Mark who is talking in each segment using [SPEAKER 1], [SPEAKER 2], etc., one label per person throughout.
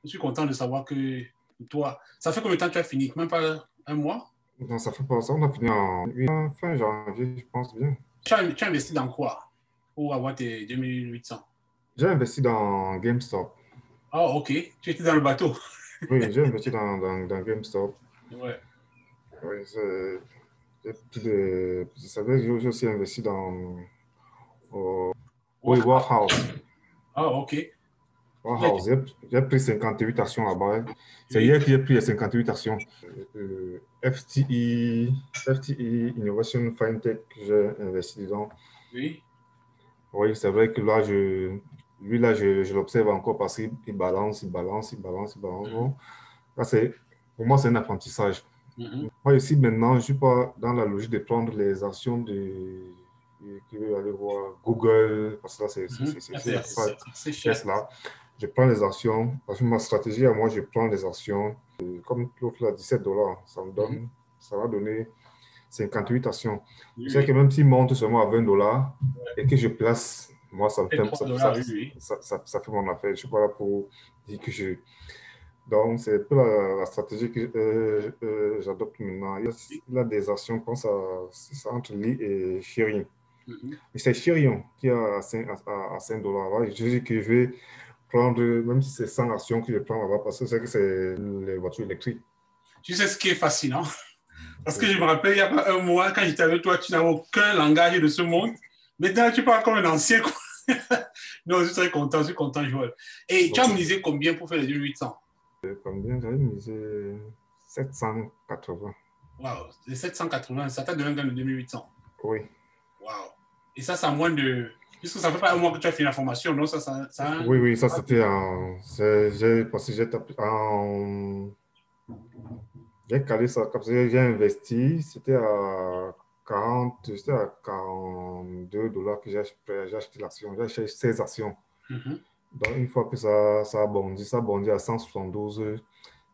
[SPEAKER 1] Je suis content de savoir que toi, ça fait combien de temps que tu as fini? Même pas un mois?
[SPEAKER 2] Non, ça fait pas ça. On a fini en fin janvier, je pense bien.
[SPEAKER 1] Tu as investi dans quoi pour avoir tes 2800?
[SPEAKER 2] J'ai investi dans GameStop.
[SPEAKER 1] Ah, ok. Tu étais dans le bateau.
[SPEAKER 2] Oui, j'ai investi dans GameStop.
[SPEAKER 1] Ouais.
[SPEAKER 2] Oui, vous savez, j'ai aussi investi dans oui, Warhouse.
[SPEAKER 1] Ah, ok.
[SPEAKER 2] Warhouse, j'ai pris 58 actions là-bas. C'est hier que j'ai pris les 58 actions. FTE Innovation FinTech, j'ai investi dedans.
[SPEAKER 1] Oui.
[SPEAKER 2] Oui, c'est vrai que là, lui, là, je l'observe encore parce qu'il balance, il balance, il balance, il balance. Bon, là, pour moi, c'est un apprentissage. Moi, ici, maintenant, je ne suis pas dans la logique de prendre les actions qui veut aller voir Google, parce que là,
[SPEAKER 1] C'est cher.
[SPEAKER 2] Tesla. Je prends les actions, parce que ma stratégie à moi, je prends les actions, comme l'autre là, $17, ça va donner 58 actions. Je sais que même s'il monte seulement à $20 et que je place, moi, ça me fait, ça fait mon affaire. Je ne suis pas là pour dire que je... Donc, c'est un peu la stratégie que j'adopte maintenant. Il y a des actions, je pense, c'est entre Lee et Chirion. Et c'est Chirion qui a à $5. Je dis que je vais prendre, même si c'est 100 actions que je prends là-bas, parce que c'est que c'est les voitures électriques.
[SPEAKER 1] Tu sais ce qui est fascinant? Parce que je me rappelle, il n'y a pas un mois, quand j'étais avec toi, tu n'avais aucun langage de ce monde. Maintenant, tu parles comme un ancien. Non, je suis très content, Joël. Et tu as misé combien pour faire les 1800?
[SPEAKER 2] Combien? J'avais misé 780.
[SPEAKER 1] Waouh, les 780, ça t'a donné un gain de 2800.
[SPEAKER 2] Oui.
[SPEAKER 1] Waouh. Et ça a moins de... Puisque ça ne fait pas un mois que tu as fait la formation, non?
[SPEAKER 2] Oui, ça c'était en... Parce que j'ai tapé en... J'ai calé ça, comme ça, j'ai investi, c'était à 42 $ que j'ai acheté l'action, j'ai acheté 16 actions. Donc, une fois que ça a bondi à 172,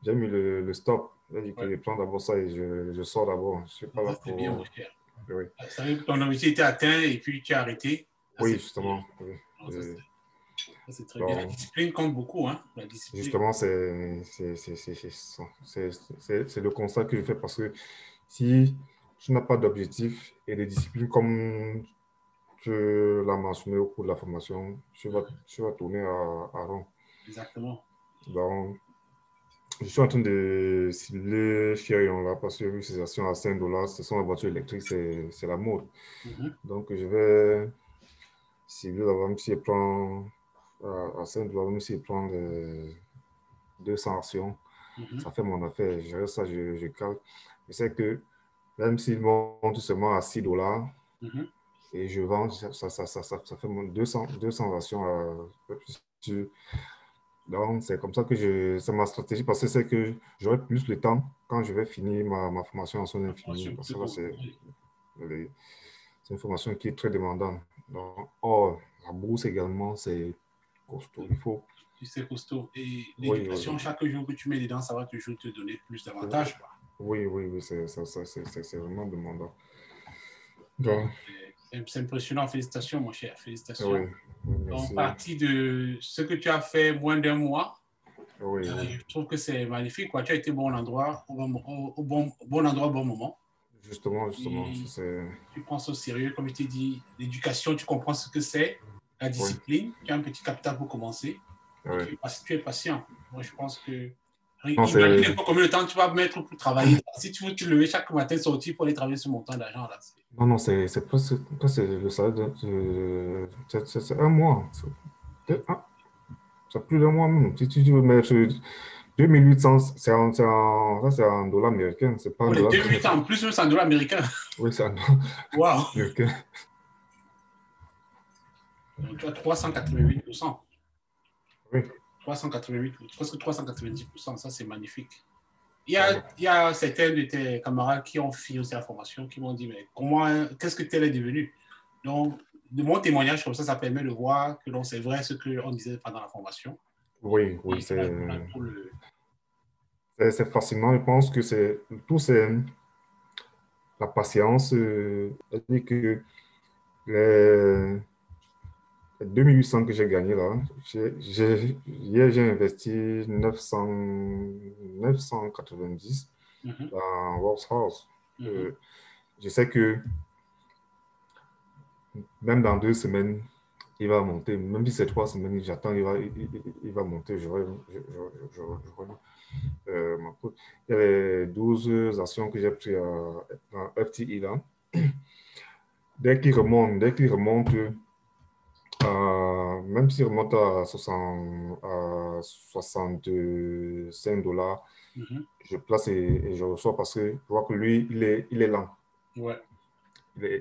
[SPEAKER 2] j'ai mis le stop. J'ai dit que je prends d'abord ça et je sors d'abord. Je ne suis pas là pour...
[SPEAKER 1] bien, mon cher.
[SPEAKER 2] Oui.
[SPEAKER 1] Ça veut dire que ton objectif était atteint et puis tu as arrêté.
[SPEAKER 2] Oui, justement. Oui.
[SPEAKER 1] C'est très bien. La discipline compte beaucoup, hein? La discipline.
[SPEAKER 2] Justement, c'est le constat que je fais parce que si tu n'as pas d'objectif et de discipline comme tu l'as mentionné au cours de la formation, tu vas tourner à rond.
[SPEAKER 1] Exactement.
[SPEAKER 2] Donc, je suis en train de cibler Chérion là parce que vu ces actions à $5, ce sont les voitures électriques, c'est la mode. Donc, je vais cibler là-bas, même si je prends à $5, même si je prends 200 actions, ça fait mon affaire. Je reste ça, je calme. Je sais que même s'il monte seulement à $6 et je vends, ça fait mon 200 actions. Donc, c'est comme ça que c'est ma stratégie parce que c'est que j'aurai plus le temps quand je vais finir ma formation en son infini. Parce que là, c'est une formation qui est très demandante. Donc, la bourse également, c'est costaud. Il faut.
[SPEAKER 1] C'est costaud. Et l'éducation, chaque jour que tu mets dedans, ça va toujours te donner plus d'avantages.
[SPEAKER 2] Oui, c'est vraiment demandant.
[SPEAKER 1] C'est impressionnant. Félicitations, mon cher. Félicitations.
[SPEAKER 2] Oui, merci.
[SPEAKER 1] Donc, partie de ce que tu as fait moins d'un mois,
[SPEAKER 2] je
[SPEAKER 1] trouve que c'est magnifique. Tu as été au bon endroit, au bon endroit au bon moment.
[SPEAKER 2] Justement.
[SPEAKER 1] Tu prends ça au sérieux. Comme je t'ai dit, l'éducation, tu comprends ce que c'est. La discipline, tu as un petit capital pour commencer. Tu es patient. Moi, je pense que... Imagine pas combien de temps tu vas mettre pour travailler. Si tu veux te lever chaque matin, sortir pour aller travailler ce montant d'argent là.
[SPEAKER 2] Non, c'est presque le salaire c'est un mois. C'est plus d'un mois même. Si tu veux mettre 2800, c'est en dollars américains. C'est pas en dollars.
[SPEAKER 1] 2800 en plus, c'est en dollars américains.
[SPEAKER 2] Oui, c'est en dollars américains.
[SPEAKER 1] Donc, tu as 388%.
[SPEAKER 2] Oui.
[SPEAKER 1] 388, presque 390%, ça c'est magnifique. Il y a certains de tes camarades qui ont fini aussi la formation, qui m'ont dit, mais qu'est-ce que tel est devenu? Donc, de mon témoignage comme ça permet de voir que c'est vrai ce qu'on disait pendant la formation.
[SPEAKER 2] Oui, c'est fascinant. Je pense que c'est la patience. C'est-à-dire que 2800 que j'ai gagné là. Hier, j'ai investi 990 dans Wolf's House. Je sais que même dans 2 semaines, il va monter. Même si c'est 3 semaines, j'attends, il va monter. Ma cote. Il y a les 12 actions que j'ai prises dans FTI là. Dès qu'il remonte, même s'il remonte à 65 $, je place et je reçois parce que je vois que lui, il est lent.
[SPEAKER 1] Ouais.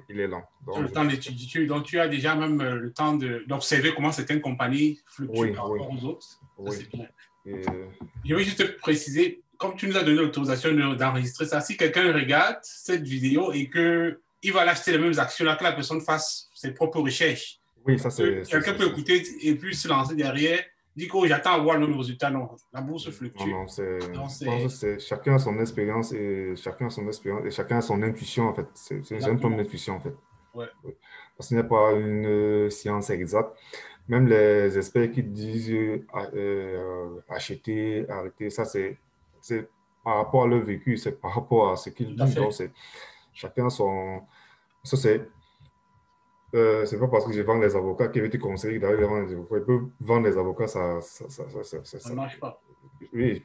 [SPEAKER 2] Il est lent.
[SPEAKER 1] Donc, le temps d'étudier. Donc, tu as déjà même le temps d'observer comment certaines compagnies fluctuent par rapport aux autres. Ça, c'est bien. Je vais juste te préciser, comme tu nous as donné l'autorisation d'enregistrer ça, si quelqu'un regarde cette vidéo et qu'il va l'acheter les mêmes actions là, que la personne fasse ses propres recherches.
[SPEAKER 2] Oui, ça c'est.
[SPEAKER 1] Quelqu'un peut écouter et puis se lancer derrière, dire que j'attends à voir le résultat. Non, la bourse fluctue.
[SPEAKER 2] Non, c'est chacun a son expérience et chacun a son intuition en fait. C'est un problème d'intuition en fait.
[SPEAKER 1] Ouais.
[SPEAKER 2] Parce qu'il n'y a pas une science exacte. Même les experts qui disent acheter, arrêter, ça c'est par rapport à leur vécu, c'est par rapport à ce qu'ils disent. Donc, chacun son. Ça, c'est pas parce que je vends les avocats qui veut te conseiller d'aller vendre les avocats. Ils peuvent vendre les avocats, ça
[SPEAKER 1] ne marche pas.
[SPEAKER 2] Oui,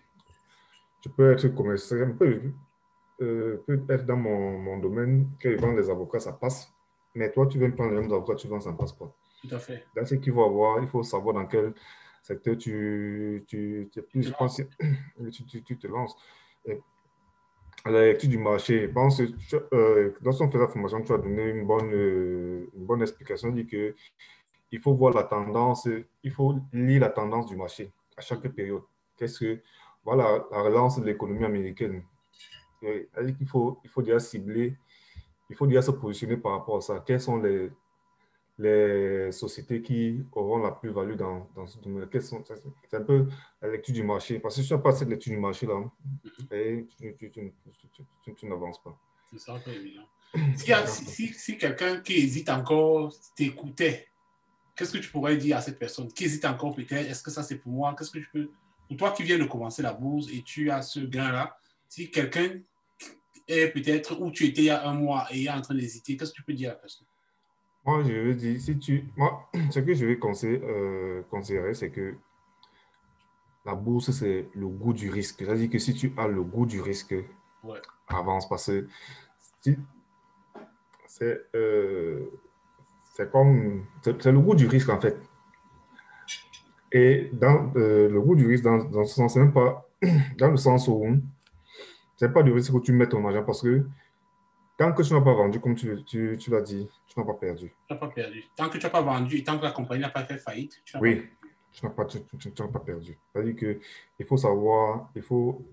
[SPEAKER 2] je peux être commercial, peut être dans mon domaine, quand ils vendent les avocats, ça passe. Mais toi, tu viens prendre les mêmes avocats, tu vends, ça ne passe pas.
[SPEAKER 1] Tout à fait.
[SPEAKER 2] Dans ce qu'il faut avoir, il faut savoir dans quel secteur tu te lances. À la lecture du marché, je pense que lorsqu'on fait la formation, tu as donné une bonne explication. Il dit que il faut voir la tendance, il faut lire la tendance du marché à chaque période. Voilà, la relance de l'économie américaine. Il faut déjà cibler, il faut déjà se positionner par rapport à ça. Quelles sont les sociétés qui auront la plus-value dans ce domaine? C'est un peu la lecture du marché. Parce que si tu n'as pas cette lecture du marché-là, tu n'avances pas.
[SPEAKER 1] C'est ça, un peu évident. Si quelqu'un qui hésite encore t'écoutait, qu'est-ce que tu pourrais dire à cette personne qui hésite encore peut-être? Est-ce que ça c'est pour moi? Qu'est-ce que je peux... Pour toi qui viens de commencer la bourse et tu as ce gain-là, si quelqu'un est peut-être où tu étais il y a un mois et est en train d'hésiter, qu'est-ce que tu peux dire à la personne?
[SPEAKER 2] Moi, je veux dire, ce que je vais considérer, c'est que la bourse, c'est le goût du risque. C'est-à-dire que si tu as le goût du risque, avance parce que c'est le goût du risque en fait. Et dans le goût du risque, dans ce sens, c'est même pas dans le sens où c'est pas du risque où tu mets ton argent parce que tant que tu n'as pas vendu, comme tu l'as dit, tu n'as pas perdu.
[SPEAKER 1] Tu n'as pas perdu. Tant que tu n'as pas vendu et tant que la compagnie n'a pas fait faillite, tu n'as
[SPEAKER 2] pas perdu. Tu n'as pas perdu. C'est-à-dire qu'il faut savoir, il faut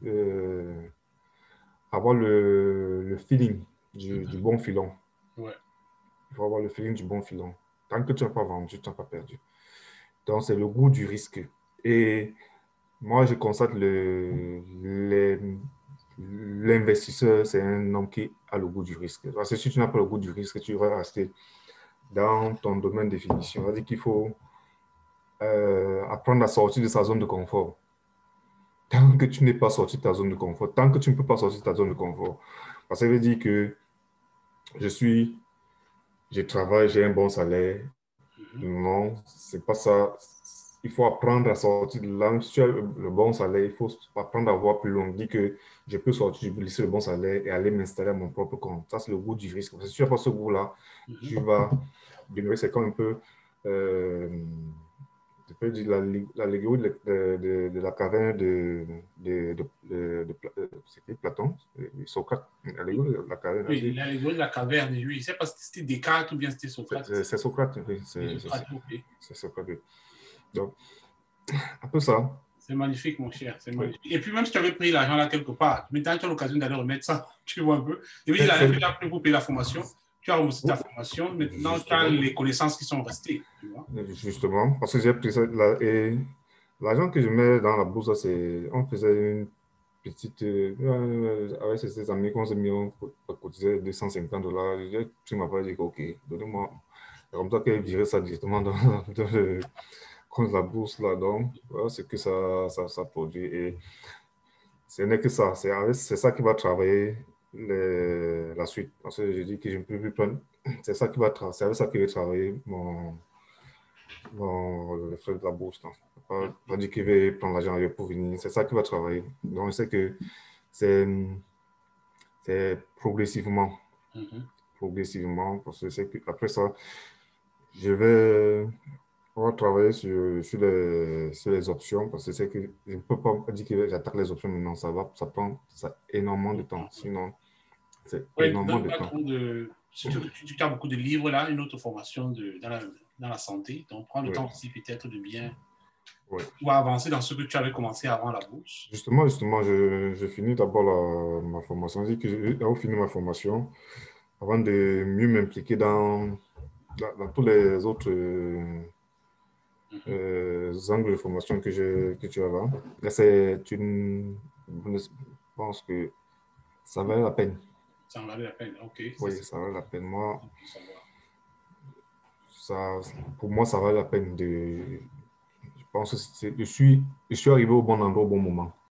[SPEAKER 2] avoir le feeling du bon filon.
[SPEAKER 1] Ouais.
[SPEAKER 2] Il faut avoir le feeling du bon filon. Tant que tu n'as pas vendu, tu n'as pas perdu. Donc, c'est le goût du risque. Et moi, je constate l'investisseur, c'est un homme qui a le goût du risque. Parce que si tu n'as pas le goût du risque, tu vas rester dans ton domaine de définition. C'est-à-dire qu'il faut apprendre à sortir de sa zone de confort. Tant que tu n'es pas sorti de ta zone de confort, tant que tu ne peux pas sortir de ta zone de confort, parce que ça veut dire que je travaille, j'ai un bon salaire. Non, c'est pas ça. Il faut apprendre à sortir de là. Si tu as le bon salaire, il faut apprendre à voir plus loin. Dit que je peux sortir, je peux laisser le bon salaire et aller m'installer à mon propre compte. Ça, c'est le goût du risque. Parce que si tu n'as pas ce goût-là, tu vas demeurer. C'est comme un peu, je peux dire, l'allégorie de la caverne c'était Platon, Socrate. L'allégorie de la caverne.
[SPEAKER 1] Oui, l'allégorie de la caverne, oui. Je ne sais pas si c'était Descartes ou bien c'était Socrate.
[SPEAKER 2] C'est Socrate, oui. C'est Socrate, oui. Donc, un peu ça.
[SPEAKER 1] C'est magnifique, mon cher. C'est magnifique. Et puis, même si tu avais pris l'argent là quelque part, maintenant tu as l'occasion d'aller remettre ça, tu vois un peu. Et puis, l'argent que tu as pris pour payer la formation, tu as remboursé ta formation. Maintenant, tu as les connaissances qui sont restées. Tu vois?
[SPEAKER 2] Justement, parce que j'ai pris ça là, et l'argent que je mets dans la bourse, on faisait une petite. Avec ses amis, qu'on s'est mis, on cotisait $250. J'ai pris ma part, j'ai dit, OK, donnez-moi comme ça qu'elle virait ça directement dans le compte de la bourse là. Donc, voilà ce que ça produit. Et ce n'est que ça. C'est ça qui va travailler la suite. Parce que je dis que je ne peux plus prendre. C'est ça qui va c'est avec ça que je vais travailler le frais de la bourse. Non. Pas dire qu'il va prendre l'argent ailleurs pour venir. C'est ça qui va travailler. Donc, je sais que c'est progressivement. Progressivement. Parce que c'est qu'après ça, je vais travailler sur les options. Parce que c'est que je ne peux pas dire que j'attaque les options maintenant. Ça prend énormément de temps. Sinon, c'est énormément de temps.
[SPEAKER 1] Surtout que tu as beaucoup de livres là, une autre formation dans la santé. Donc, prends le temps aussi peut-être de bien pouvoir avancer dans ce que tu avais commencé avant la bourse.
[SPEAKER 2] Justement, je finis d'abord ma formation. Je dis que j'ai fini ma formation avant de mieux m'impliquer dans tous les autres angles de formation que tu as là. Là, je pense que ça valait la peine.
[SPEAKER 1] Ça en valait la peine, ok.
[SPEAKER 2] Oui, ça valait la peine. Moi, pour moi, ça valait la peine je pense que je suis arrivé au bon endroit au bon moment.